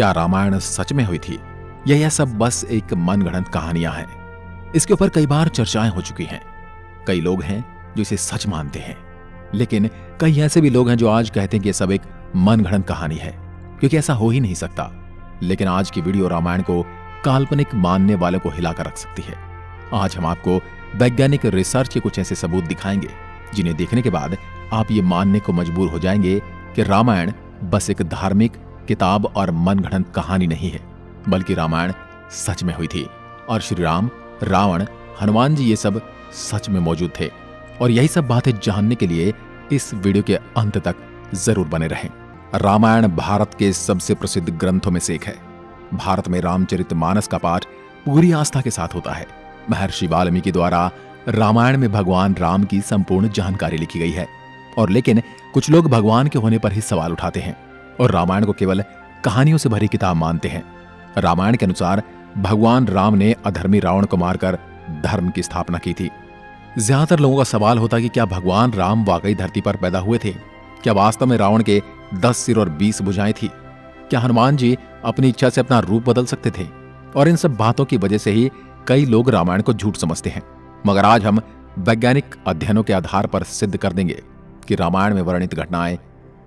क्या रामायण सच में हुई थी या यह सब बस एक मनगढ़ंत कहानियां हैं? इसके ऊपर कई बार चर्चाएं हो चुकी हैं। कई लोग हैं जो इसे सच मानते हैं, लेकिन कई ऐसे भी लोग हैं जो आज कहते हैं कि यह सब एक मनगढ़ंत कहानी है, क्योंकि ऐसा हो ही नहीं सकता। लेकिन आज की वीडियो रामायण को काल्पनिक मानने वालों को हिलाकर रख सकती है। आज हम आपको वैज्ञानिक रिसर्च के कुछ ऐसे सबूत दिखाएंगे जिन्हें देखने के बाद आप ये मानने को मजबूर हो जाएंगे कि रामायण बस एक धार्मिक किताब और मनगढ़ंत कहानी नहीं है, बल्कि रामायण सच में हुई थी और श्री राम, रावण, हनुमान जी ये सब सच में मौजूद थे। और यही सब बातें जानने के लिए इस वीडियो के अंत तक जरूर बने रहें। रामायण भारत के सबसे प्रसिद्ध ग्रंथों में से एक है। भारत में रामचरितमानस का पाठ पूरी आस्था के साथ होता है। महर्षि वाल्मीकि द्वारा रामायण में भगवान राम की संपूर्ण जानकारी लिखी गई है। और लेकिन कुछ लोग भगवान के होने पर ही सवाल उठाते हैं और रामायण को केवल कहानियों से भरी किताब मानते हैं। रामायण के अनुसार भगवान राम ने अधर्मी रावण को मारकर धर्म की स्थापना की थी। ज्यादातर लोगों का सवाल होता कि क्या भगवान राम वाकई धरती पर पैदा हुए थे? क्या वास्तव में रावण के 10 सिर और 20 भुजाएं थी? क्या हनुमान जी अपनी इच्छा से अपना रूप बदल सकते थे? और इन सब बातों की वजह से ही कई लोग रामायण को झूठ समझते हैं। मगर आज हम वैज्ञानिक अध्ययनों के आधार पर सिद्ध कर देंगे कि रामायण में वर्णित घटनाएं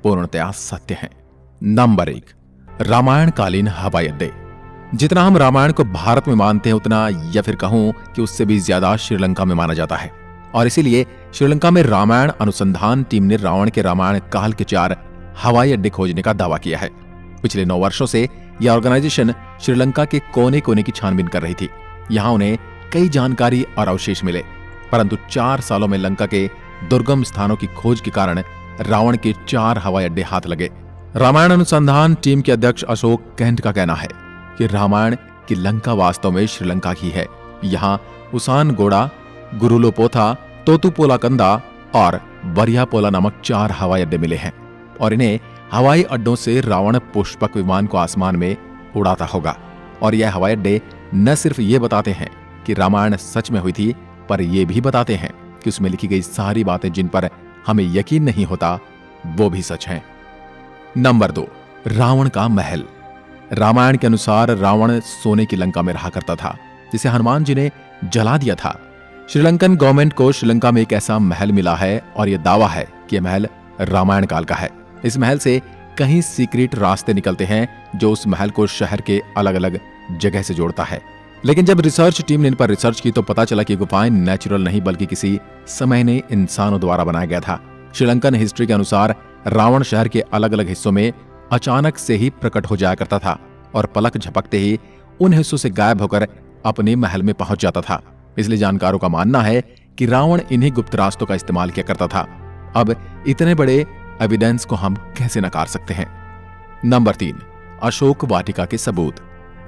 पूर्णतया सत्य हैं। नंबर 1, रामायण कालीन हवाई अड्डे। जितना हम रामायण को भारत में मानते हैं, उतना या फिर कहूं कि उससे भी ज्यादा श्रीलंका में माना जाता है। और इसीलिए श्रीलंका में रामायण अनुसंधान टीम ने रावण के रामायण काल के 4 हवाई अड्डे खोजने का दावा किया है। पिछले 9 वर्षों से यह ऑर्गेनाइजेशन श्रीलंका के कोने कोने की छानबीन कर रही थी। यहां उन्हें कई जानकारी और अवशेष मिले, परंतु 4 सालों में लंका के दुर्गम स्थानों की खोज के कारण रावण के 4 हवाई अड्डे हाथ लगे। रामायण अनुसंधान टीम के अध्यक्ष अशोक कैंट का कहना है कि रामायण की लंका वास्तव में श्रीलंका की है। यहाँ उसानगोड़ा, गुरुलोपोथा, तोतुपोलाकंदा और वरियापोला नामक 4 हवाई अड्डे मिले हैं और इन्हें हवाई अड्डों से रावण पुष्पक विमान को आसमान में उड़ाता होगा। और यह हवाई अड्डे न सिर्फ ये बताते हैं कि रामायण सच में हुई थी, पर यह भी बताते हैं कि उसमें लिखी गई सारी बातें जिन पर हमें यकीन नहीं होता, वो भी सच हैं। नंबर 2, रावण का महल। रामायण के अनुसार रावण सोने की लंका में रहा करता था, जिसे हनुमान जी ने जला दिया था। श्रीलंकन गवर्नमेंट को श्रीलंका में एक ऐसा महल मिला है और यह दावा है कि यह महल रामायण काल का है। इस महल से कहीं सीक्रेट रास्ते निकलते हैं जो उस महल को शहर के अलग अलग जगह से जोड़ता है। लेकिन जब रिसर्च टीम ने इन पर रिसर्च की तो पता चला कि गुफाएं नेचुरल नहीं बल्कि किसी समय ने इंसानों द्वारा बनाया गया था। श्रीलंकन हिस्ट्री के अनुसार रावण शहर के अलग अलग हिस्सों में अचानक से ही प्रकट हो जाया करता था और पलक झपकते ही उन हिस्सों से गायब होकर अपने महल में पहुंच जाता था। इसलिए जानकारों का मानना है कि रावण इन्हीं गुप्त रास्तों का इस्तेमाल किया करता था। अब इतने बड़े एविडेंस को हम कैसे नकार सकते हैं? नंबर 3, अशोक वाटिका के सबूत।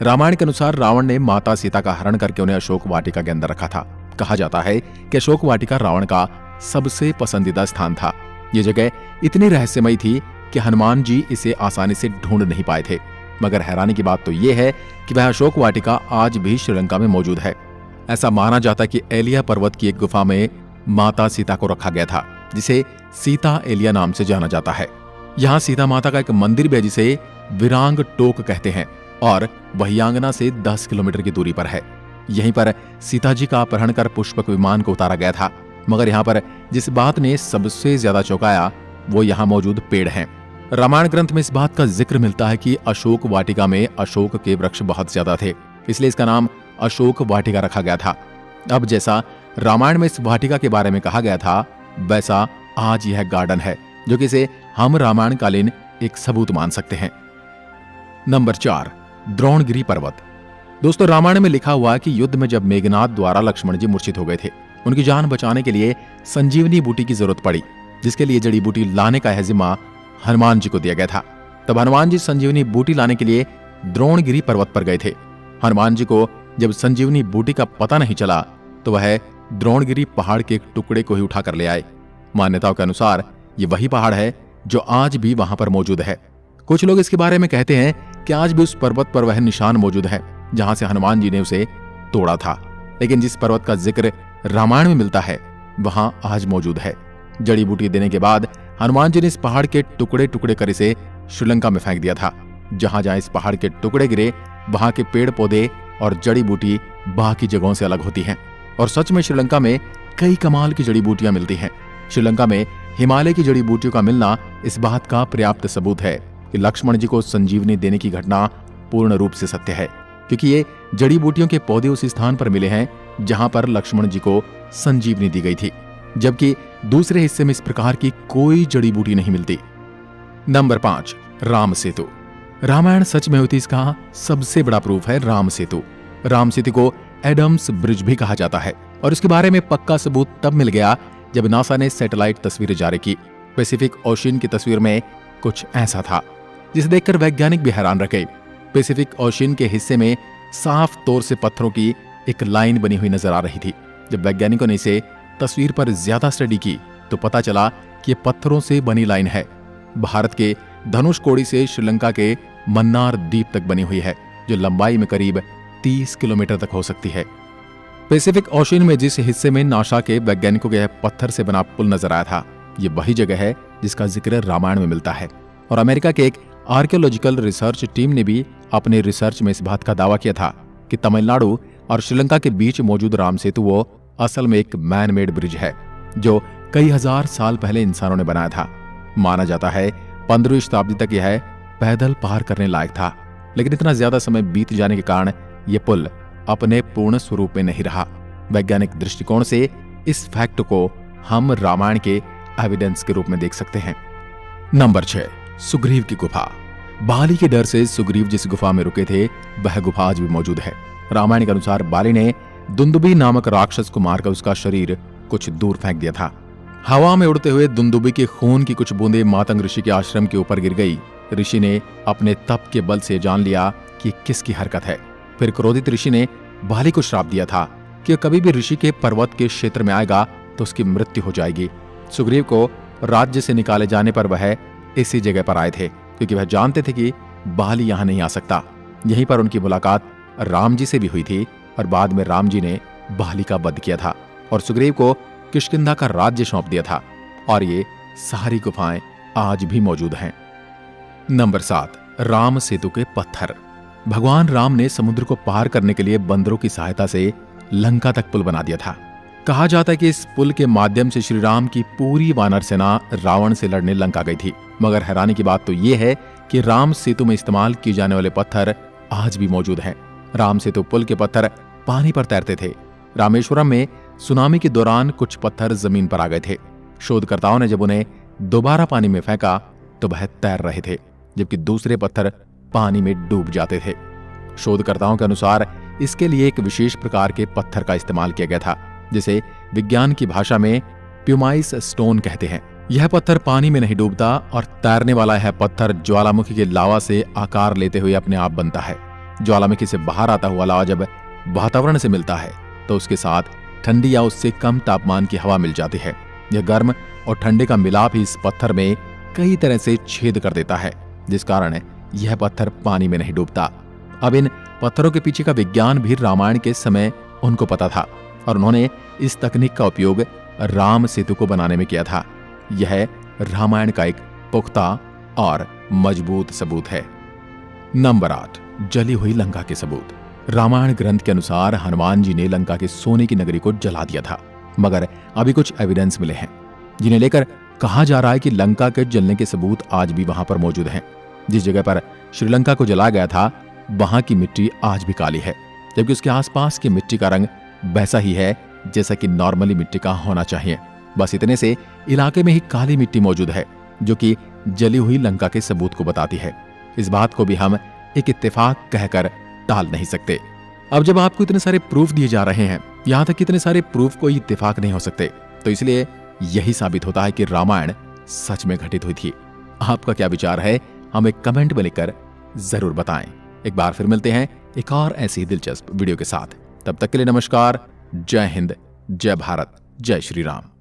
रामायण के अनुसार रावण ने माता सीता का हरण करके उन्हें अशोक वाटिका के अंदर रखा था। कहा जाता है कि अशोक वाटिका रावण का सबसे पसंदीदा स्थान था। यह जगह इतनी रहस्यमयी थी कि हनुमान जी इसे आसानी से ढूंढ नहीं पाए थे। मगर हैरानी की बात तो यह है कि वह अशोक वाटिका आज भी श्रीलंका में मौजूद है। ऐसा माना जाता है कि एलिया पर्वत की एक गुफा में माता सीता को रखा गया था, जिसे सीता एलिया नाम से जाना जाता है। यहाँ सीता माता का एक मंदिर भी है जिसे विरांग टोक कहते हैं और वही आंगना से 10 किलोमीटर की दूरी पर है। यहीं पर सीता जी का अपहरण कर पुष्पक विमान को उतारा गया था। मगर यहाँ पर जिस बात ने सबसे ज्यादा चौंकाया वो यहाँ मौजूद पेड़ हैं। रामायण ग्रंथ में इस बात का जिक्र मिलता है कि अशोक वाटिका में अशोक के वृक्ष बहुत ज्यादा थे, इसलिए इसका नाम अशोक वाटिका रखा गया था। अब जैसा रामायण में इस वाटिका के बारे में कहा गया था, वैसा आज यह गार्डन है, जो कि इसे हम रामायण कालीन एक सबूत मान सकते हैं। नंबर 4, द्रोणगिरी पर्वत। दोस्तों, रामायण में लिखा हुआ है कि युद्ध में जब मेघनाद द्वारा लक्ष्मण जी मूर्छित हो गए थे, उनकी जान बचाने के लिए संजीवनी बूटी की जरूरत पड़ी, जिसके लिए जड़ी बूटी लाने का जिम्मा हनुमान जी को दिया गया था। तब हनुमान जी संजीवनी बूटी लाने के लिए द्रोणगिरी पर्वत पर गए थे। हनुमान जी को जब संजीवनी बूटी का पता नहीं चला तो वह द्रोणगिरी पहाड़ के एक टुकड़े को ही उठा कर ले आए। मान्यताओं के अनुसार ये वही पहाड़ है जो आज भी वहां पर मौजूद है। कुछ लोग इसके बारे में कहते हैं कि आज भी उस पर्वत पर वह निशान मौजूद है जहां से हनुमान जी ने उसे तोड़ा था। लेकिन जिस पर्वत का जिक्र रामायण में मिलता है वहां आज मौजूद है। जड़ी बूटी देने के बाद हनुमान जी ने इस पहाड़ के टुकड़े टुकड़े कर इसे श्रीलंका में फेंक दिया था। जहां जहां इस पहाड़ के टुकड़े गिरे वहां के पेड़ पौधे और जड़ी बूटी बाकी जगहों से अलग होती हैं। और सच में श्रीलंका में कई कमाल की जड़ी बूटियां मिलती हैं। श्रीलंका में हिमालय की जड़ी बूटियों का मिलना इस बात का पर्याप्त सबूत है कि लक्ष्मण जी को संजीवनी देने की घटना पूर्ण रूप से सत्य है, क्योंकि ये जड़ी बूटियों के पौधे उस स्थान पर मिले हैं जहां पर लक्ष्मण जी को संजीवनी दी गई थी, जबकि दूसरे हिस्से में इस प्रकार की कोई जड़ी बूटी नहीं मिलती। नंबर 5, राम सेतु। रामायण सच में हुई थी, इसका सबसे बड़ा प्रूफ है राम सेतु। राम सेतु को एडम्स ब्रिज भी कहा जाता है और इसके बारे में पक्का सबूत तब मिल गया जब नासा ने सैटेलाइट तस्वीरें जारी की। पैसिफिक ओशियन की तस्वीर में कुछ ऐसा था जिसे देखकर वैज्ञानिक भी हैरान रह गए। पैसिफिक ओशियन के हिस्से में साफ तौर से पत्थरों की एक लाइन बनी हुई नजर आ रही थी। जब वैज्ञानिकों ने इसे तस्वीर पर ज्यादा स्टडी की तो पता चला कि ये पत्थरों से बनी लाइन है। भारत के धनुषकोडी से श्रीलंका के मन्नार द्वीप तक बनी हुई है, जो लंबाई में करीब 30 किलोमीटर तक हो सकती है। पैसिफिक ओशियन में जिस हिस्से में नासा के वैज्ञानिकों के पत्थर से बना पुल नजर आया था, ये वही जगह है जिसका जिक्र रामायण में मिलता है। और अमेरिका के एक आर्कियोलॉजिकल रिसर्च टीम ने भी अपने रिसर्च में इस बात का दावा किया था कि तमिलनाडु और श्रीलंका के बीच मौजूद राम सेतु वो असल में एक मैन मेड ब्रिज है, जो कई हजार साल पहले इंसानों ने बनाया था। माना जाता है 15वीं शताब्दी तक यह पैदल पार करने लायक था, लेकिन इतना ज्यादा समय बीत जाने के कारण यह पुल अपने पूर्ण स्वरूप में नहीं रहा। वैज्ञानिक दृष्टिकोण से इस फैक्ट को हम रामायण के एविडेंस के रूप में देख सकते हैं। नंबर 6, सुग्रीव की गुफा। बाली के डर से सुग्रीव जिस गुफा में रुके थे वह गुफा आज भी मौजूद है। रामायण के अनुसार बाली ने दुंदुभी नामक राक्षस को मारकर उसका शरीर कुछ दूर फेंक दिया था। हवा में उड़ते हुए दुंदुभी के खून की कुछ बूंदें मातंग ऋषि के आश्रम के ऊपर गिर गई। ऋषि ने अपने तप के बल से जान लिया कि किसकी हरकत है। फिर क्रोधित ऋषि ने बाली को श्राप दिया था कि कभी भी ऋषि के पर्वत के क्षेत्र में आएगा तो उसकी मृत्यु हो जाएगी। सुग्रीव को राज्य से निकाले जाने पर वह इसी जगह पर आए थे, क्योंकि वह जानते थे कि बाली यहां नहीं आ सकता। यहीं पर उनकी मुलाकात राम जी से भी हुई थी और बाद में राम जी ने बाली का वध किया था और सुग्रीव को किष्किंधा का राज्य सौंप दिया था। और ये सारी गुफाएं आज भी मौजूद हैं। नंबर 7, राम सेतु के पत्थर। भगवान राम ने समुद्र को पार करने के लिए बंदरों की सहायता से लंका तक पुल बना दिया था। कहा जाता है कि इस पुल के माध्यम से श्री राम की पूरी वानर सेना रावण से लड़ने लंका गई थी। मगर हैरानी की बात तो यह है कि राम सेतु में इस्तेमाल किए जाने वाले पत्थर आज भी मौजूद हैं। राम सेतु पुल के पत्थर पानी पर तैरते थे। रामेश्वरम में सुनामी के दौरान कुछ पत्थर जमीन पर आ गए थे। शोधकर्ताओं ने जब उन्हें दोबारा पानी में फेंका तो वह तैर रहे थे, जबकि दूसरे पत्थर पानी में डूब जाते थे। शोधकर्ताओं के अनुसार इसके लिए एक विशेष प्रकार के पत्थर का इस्तेमाल किया गया था, जिसे विज्ञान की भाषा में प्यूमाइस स्टोन कहते हैं। यह पत्थर पानी में नहीं डूबता और तैरने वाला यह पत्थर ज्वालामुखी के लावा से आकार लेते हुए अपने आप बनता है। ज्वालामुखी से बाहर आता हुआ लावा जब वातावरण से मिलता है तो उसके साथ ठंडी या उससे कम तापमान की हवा मिल जाती है। यह गर्म और ठंडे का मिलाप ही इस पत्थर में कई तरह से छेद कर देता है, जिस कारण यह पत्थर पानी में नहीं डूबता। अब इन पत्थरों के पीछे का विज्ञान भी रामायण के समय उनको पता था और उन्होंने इस तकनीक का उपयोग राम सेतु को बनाने में किया था। यह रामायण का एक पुख्ता और मजबूत सबूत है। नंबर 8, जली हुई लंका के सबूत। रामायण ग्रंथ के अनुसार हनुमान जी ने लंका के सोने की नगरी को जला दिया था, मगर अभी कुछ एविडेंस मिले हैं जिन्हें लेकर कहा जा रहा है कि लंका के जलने के सबूत आज भी वहां पर मौजूद हैं। जिस जगह पर श्रीलंका को जलाया गया था वहां की मिट्टी आज भी काली है, जबकि उसके आसपास की मिट्टी का रंग वैसा ही है जैसा कि नॉर्मली मिट्टी का होना चाहिए। बस इतने से इलाके में ही काली मिट्टी मौजूद है, जो कि जली हुई लंका के सबूत को बताती है। इस बात को भी हम एक इत्तेफाक कहकर टाल नहीं सकते। अब जब आपको इतने सारे प्रूफ दिए जा रहे हैं, यहां तक इतने सारे प्रूफ कोई इत्तेफाक नहीं हो सकते, तो इसलिए यही साबित होता है कि रामायण सच में घटित हुई थी। आपका क्या विचार है, हमें कमेंट में लिखकर जरूर बताएं। एक बार फिर मिलते हैं एक और ऐसी ही दिलचस्प वीडियो के साथ। तब तक के लिए नमस्कार। जय हिंद, जय भारत, जय श्री राम।